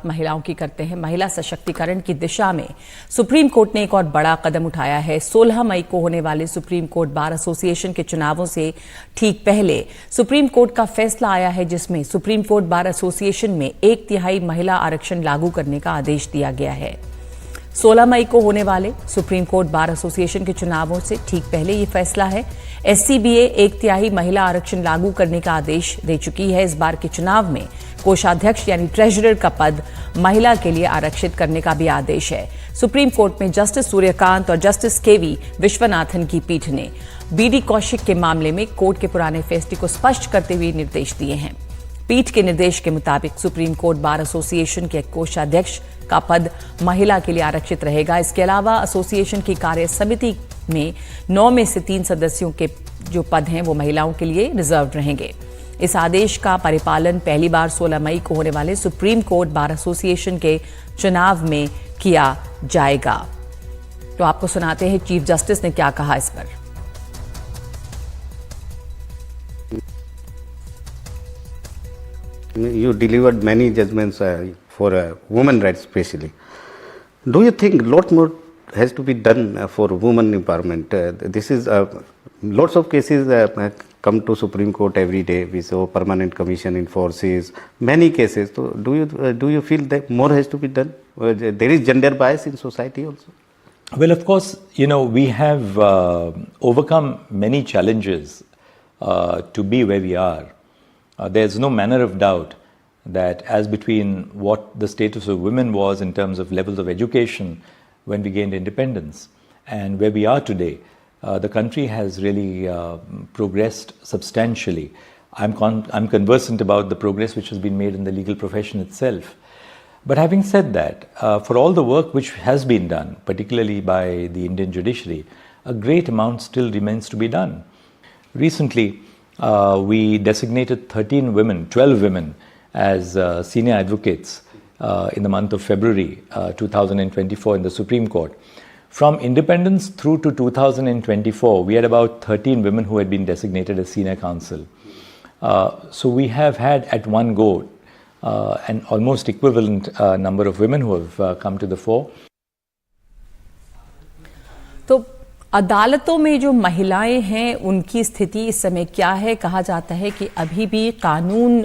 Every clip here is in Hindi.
महिलाओं की करते हैं। महिला सशक्तिकरण की दिशा में सुप्रीम कोर्ट ने एक और बड़ा कदम उठाया है। 16 मई को होने वाले सुप्रीम कोर्ट बार एसोसिएशन के चुनावों से ठीक पहले सुप्रीम कोर्ट का फैसला आया है, जिसमें सुप्रीम कोर्ट बार एसोसिएशन में 1/3 महिला आरक्षण लागू करने का आदेश दिया गया है। 16 मई को होने वाले सुप्रीम कोर्ट बार एसोसिएशन के चुनावों से ठीक पहले ये फैसला है। एससीबीए 1/3 महिला आरक्षण लागू करने का आदेश दे चुकी है। इस बार के चुनाव में कोषाध्यक्ष यानी ट्रेजरर का पद महिला के लिए आरक्षित करने का भी आदेश है। सुप्रीम कोर्ट में जस्टिस सूर्यकांत और जस्टिस केवी विश्वनाथन की पीठ ने बीडी कौशिक के मामले में कोर्ट के पुराने फैसले को स्पष्ट करते हुए निर्देश दिए हैं। पीठ के निर्देश के मुताबिक सुप्रीम कोर्ट बार एसोसिएशन के कोषाध्यक्ष का पद महिला के लिए आरक्षित रहेगा। इसके अलावा एसोसिएशन की कार्य समिति में 9 में से 3 सदस्यों के जो पद हैं वो महिलाओं के लिए रिजर्व रहेंगे। इस आदेश का परिपालन पहली बार 16 मई को होने वाले सुप्रीम कोर्ट बार एसोसिएशन के चुनाव में किया जाएगा। तो आपको सुनाते हैं चीफ जस्टिस ने क्या कहा इस पर। You delivered many judgments for women rights especially. Do you think lot more has to be done for women empowerment? This is lots of cases come to Supreme Court every day. We saw permanent commission in forces, many cases. So do you feel that more has to be done? There is gender bias in society also. Well, of course, we have overcome many challenges to be where we are. There's no manner of doubt that as between what the status of women was in terms of levels of education when we gained independence and where we are today, the country has really progressed substantially. I'm conversant about the progress which has been made in the legal profession itself. But having said that, for all the work which has been done, particularly by the Indian judiciary, a great amount still remains to be done. Recently, we designated 12 women as senior advocates in the month of February 2024 in the Supreme Court. From independence through to 2024, we had about 13 women who had been designated as senior counsel. So we have had at one go an almost equivalent number of women who have come to the fore. तो अदालतों में जो महिलाएं हैं उनकी स्थिति इस समय क्या है? कहा जाता है कि अभी भी कानून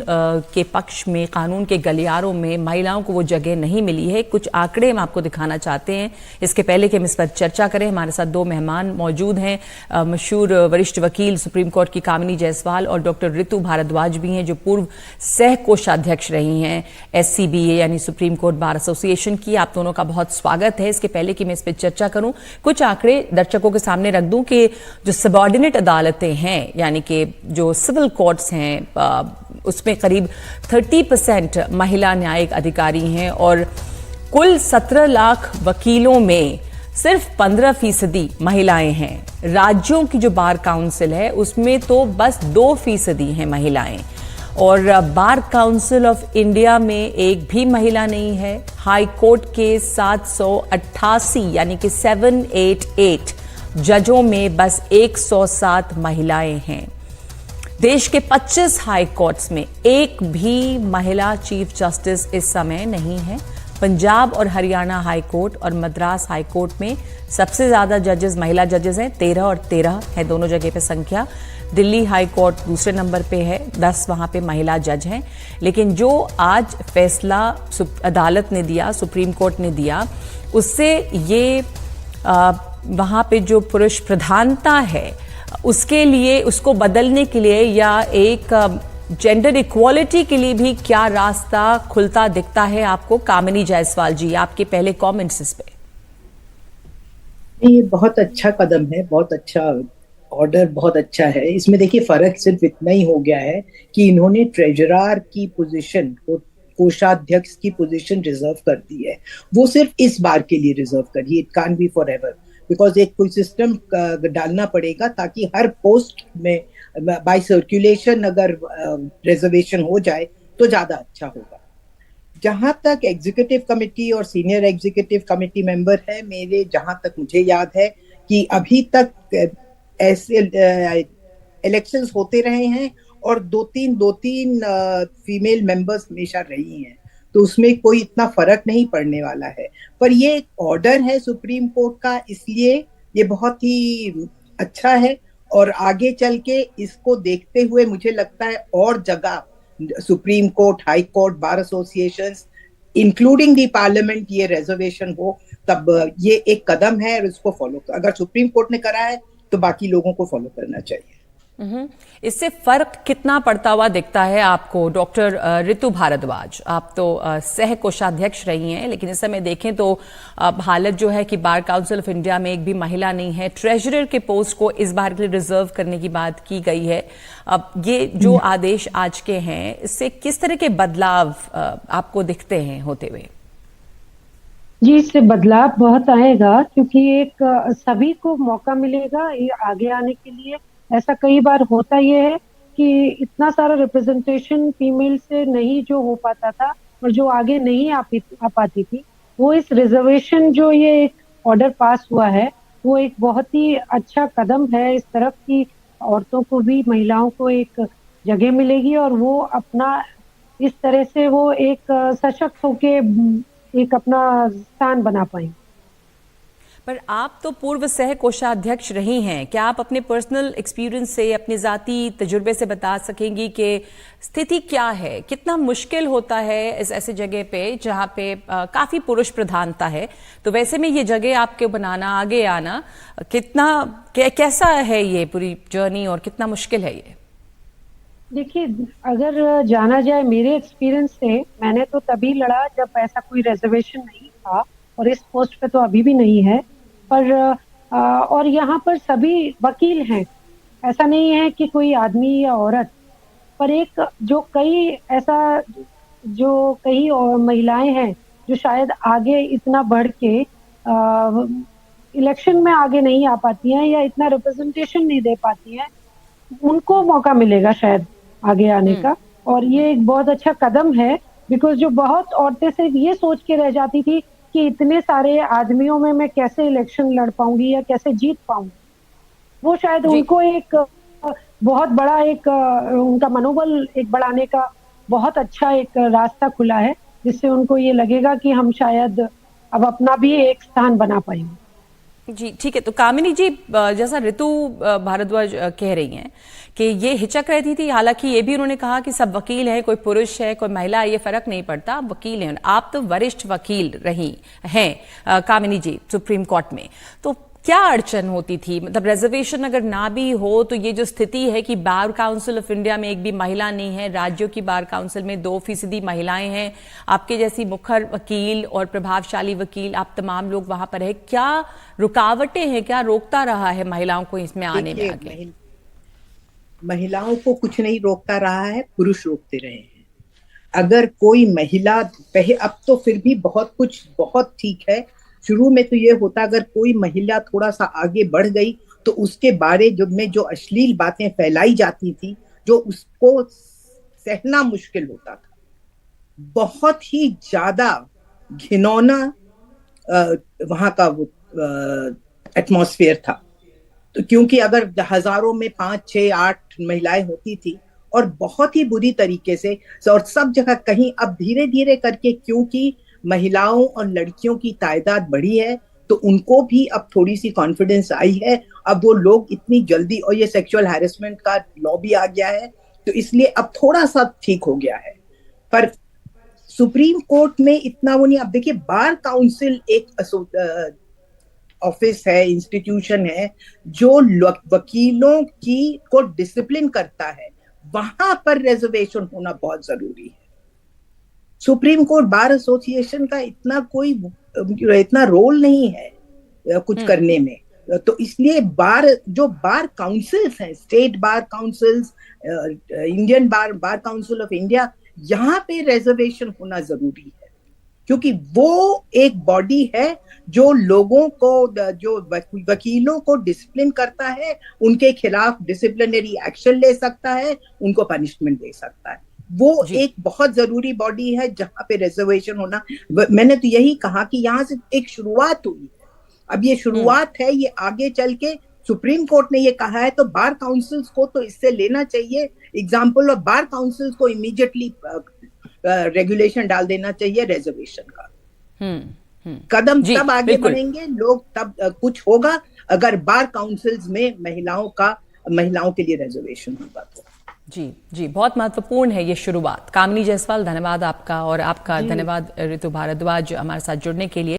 के पक्ष में, कानून के गलियारों में महिलाओं को वो जगह नहीं मिली है। कुछ आंकड़े हम आपको दिखाना चाहते हैं। इसके पहले कि हम इस पर चर्चा करें, हमारे साथ 2 मेहमान मौजूद हैं। मशहूर वरिष्ठ वकील सुप्रीम कोर्ट की कामिनी जायसवाल और डॉक्टर ऋतु भारद्वाज भी हैं, जो पूर्व सह कोषाध्यक्ष रही हैं एससीबीए यानी सुप्रीम कोर्ट बार एसोसिएशन की। आप दोनों का बहुत स्वागत है। इसके पहले कि मैं इस पर चर्चा करूं, कुछ आंकड़े दर्शकों के सामने रख दूं कि जो सबऑर्डिनेट अदालतें हैं यानी कि जो सिविल कोर्ट्स हैं उसमें करीब 30% महिला न्यायिक अधिकारी हैं और कुल 17 लाख वकीलों में सिर्फ 15% महिलाएं हैं। राज्यों की जो बार काउंसिल है उसमें तो बस 2% हैं महिलाएं और बार काउंसिल ऑफ इंडिया में एक भी महिला नहीं है। हाई कोर्ट के 788 यानी कि 788 जजों में बस 107 महिलाएं हैं। देश के 25 हाई कोर्ट्स में एक भी महिला चीफ जस्टिस इस समय नहीं है। पंजाब और हरियाणा हाई कोर्ट और मद्रास हाई कोर्ट में सबसे ज्यादा जजेस महिला जजेस हैं, 13 और 13 है दोनों जगह पे संख्या। दिल्ली हाई कोर्ट दूसरे नंबर पे है, 10 वहां पे महिला जज हैं। लेकिन जो आज फैसला अदालत ने दिया, सुप्रीम कोर्ट ने दिया, उससे ये वहां पे जो पुरुष प्रधानता है उसके लिए, उसको बदलने के लिए या एक जेंडर इक्वालिटी के लिए भी क्या रास्ता खुलता दिखता है आपको? कामिनी जायसवाल जी, आपके पहले कमेंट्स इस पे। ये बहुत अच्छा कदम है, बहुत अच्छा ऑर्डर, बहुत अच्छा है। इसमें देखिए फर्क सिर्फ इतना ही हो गया है कि इन्होंने ट्रेजरर की पोजीशन को, कोषाध्यक्ष की पोजीशन रिजर्व कर दी है। वो सिर्फ इस बार के लिए रिजर्व करी, it can't be for ever, because एक कोई सिस्टम डालना पड़ेगा ताकि हर पोस्ट में बाय सर्कुलेशन अगर रिजर्वेशन हो जाए तो ज्यादा अच्छा होगा। जहां तक एग्जीक्यूटिव कमेटी और सीनियर एग्जीक्यूटिव कमेटी मेंबर है, मेरे जहां तक मुझे याद है कि अभी तक ऐसे इलेक्शंस होते रहे हैं और दो तीन फीमेल मेंबर्स हमेशा रही हैं। तो उसमें कोई इतना फर्क नहीं पड़ने वाला है। पर ये एक ऑर्डर है सुप्रीम कोर्ट का, इसलिए ये बहुत ही अच्छा है। और आगे चल के इसको देखते हुए मुझे लगता है और जगह supreme court, high court, bar association, including the parliament, ये रिजर्वेशन हो, तब ये एक कदम है और इसको फॉलो कर, अगर सुप्रीम कोर्ट ने करा है तो बाकी लोगों को फॉलो करना चाहिए। इससे फर्क कितना पड़ता हुआ दिखता है आपको, डॉक्टर ऋतु भारद्वाज? आप तो सह कोषाध्यक्ष रही हैं, लेकिन इस समय देखें तो अब हालत जो है कि बार काउंसिल ऑफ इंडिया में एक भी महिला नहीं है। ट्रेजरर के पोस्ट को इस बार के लिए रिजर्व करने की बात की गई है। अब ये जो आदेश आज के हैं, इससे किस तरह के बदलाव आपको दिखते हैं होते हुए? जी, इससे बदलाव बहुत आएगा, क्योंकि एक सभी को मौका मिलेगा ये आगे आने के लिए। ऐसा कई बार होता ये है कि इतना सारा रिप्रेजेंटेशन फीमेल से नहीं जो हो पाता था और जो आगे नहीं आ पाती थी, वो इस रिजर्वेशन जो ये एक ऑर्डर पास हुआ है, वो एक बहुत ही अच्छा कदम है इस तरफ की औरतों को भी, महिलाओं को एक जगह मिलेगी और वो अपना इस तरह से वो एक सशक्त होके एक अपना स्थान बना पाएंगे। पर आप तो पूर्व सह कोषाध्यक्ष रही हैं, क्या आप अपने पर्सनल एक्सपीरियंस से, अपने ज़ाती तजुर्बे से बता सकेंगी कि स्थिति क्या है? कितना मुश्किल होता है इस ऐसे जगह पे जहाँ पे काफ़ी पुरुष प्रधानता है? तो वैसे में ये जगह आपके बनाना, आगे आना, कितना कैसा है ये पूरी जर्नी और कितना मुश्किल है ये? देखिए, अगर जाना जाए मेरे एक्सपीरियंस से, मैंने तो तभी लड़ा जब ऐसा कोई रिजर्वेशन नहीं था और इस पोस्ट पे तो अभी भी नहीं है। पर और यहाँ पर सभी वकील हैं, ऐसा नहीं है कि कोई आदमी या औरत। पर एक जो कई महिलाएं हैं जो शायद आगे इतना बढ़ के इलेक्शन में आगे नहीं आ पाती हैं या इतना रिप्रेजेंटेशन नहीं दे पाती हैं, उनको मौका मिलेगा शायद आगे आने का। और ये एक बहुत अच्छा कदम है, बिकॉज जो बहुत औरतें सिर्फ ये सोच के रह जाती थी कि इतने सारे आदमियों में मैं कैसे इलेक्शन लड़ पाऊंगी या कैसे जीत पाऊंगी, वो शायद उनको एक बहुत बड़ा एक उनका मनोबल एक बढ़ाने का बहुत अच्छा एक रास्ता खुला है, जिससे उनको ये लगेगा कि हम शायद अब अपना भी एक स्थान बना पाएंगे। जी ठीक है। तो कामिनी जी, जैसा ऋतु भारद्वाज कह रही हैं कि ये हिचक रहती थी, हालांकि ये भी उन्होंने कहा कि सब वकील हैं, कोई पुरुष है कोई महिला है, ये फर्क नहीं पड़ता, आप वकील हैं। आप तो वरिष्ठ वकील रही हैं कामिनी जी सुप्रीम कोर्ट में, तो क्या अड़चन होती थी? मतलब रिजर्वेशन अगर ना भी हो तो ये जो स्थिति है कि बार काउंसिल ऑफ इंडिया में एक भी महिला नहीं है, राज्यों की बार काउंसिल में 2% महिलाएं हैं, आपके जैसी मुखर वकील और प्रभावशाली वकील आप तमाम लोग वहां पर है, क्या रुकावटें हैं, क्या रोकता रहा है महिलाओं को इसमें आने में आगे? महिलाओं को कुछ नहीं रोकता रहा है, पुरुष रोकते रहे हैं। अगर कोई महिला अब तो फिर भी बहुत ठीक है। शुरू में तो ये होता, अगर कोई महिला थोड़ा सा आगे बढ़ गई तो उसके बारे में जो अश्लील बातें फैलाई जाती थी, जो उसको सहना मुश्किल होता था। बहुत ही ज्यादा घिनौना वहां का वो एटमॉस्फेयर था। तो क्योंकि अगर हजारों में 5, 6, 8 महिलाएं होती थी और बहुत ही बुरी तरीके से, और सब जगह कहीं अब धीरे धीरे करके, क्योंकि महिलाओं और लड़कियों की तादाद बढ़ी है तो उनको भी अब थोड़ी सी कॉन्फिडेंस आई है। अब वो लोग इतनी जल्दी, और ये सेक्सुअल हैरेसमेंट का लॉ भी आ गया है, तो इसलिए अब थोड़ा सा ठीक हो गया है। पर सुप्रीम कोर्ट में इतना वो नहीं। अब देखिए, बार काउंसिल एक ऑफिस है, इंस्टीट्यूशन है जो वकीलों को डिसिप्लिन करता है, वहां पर रिजर्वेशन होना बहुत जरूरी है। सुप्रीम कोर्ट बार एसोसिएशन का इतना रोल नहीं है कुछ करने में, तो इसलिए बार काउंसिल्स हैं, state bar councils, Indian bar council of India, यहाँ पे रिजर्वेशन होना जरूरी है, क्योंकि वो एक बॉडी है जो लोगों को, जो वकीलों को डिसिप्लिन करता है, उनके खिलाफ डिसिप्लिनरी एक्शन ले सकता है, उनको पनिशमेंट दे सकता है। वो एक बहुत जरूरी बॉडी है जहां पे रिजर्वेशन होना। मैंने तो यही कहा कि यहाँ से एक शुरुआत हुई है, अब ये शुरुआत है, ये आगे चल के सुप्रीम कोर्ट ने ये कहा है तो बार काउंसिल्स को तो इससे लेना चाहिए एग्जाम्पल, और बार काउंसिल्स को इमीडिएटली रेगुलेशन डाल देना चाहिए रिजर्वेशन का। कदम जी, तब आगे बिल्कुल। बढ़ेंगे लोग, तब कुछ होगा अगर बार काउंसिल्स में महिलाओं के लिए रिजर्वेशन होगा तो। जी जी, बहुत महत्वपूर्ण है ये शुरुआत। कामिनी जायसवाल, धन्यवाद आपका, और आपका धन्यवाद ऋतु भारद्वाज हमारे साथ जुड़ने के लिए।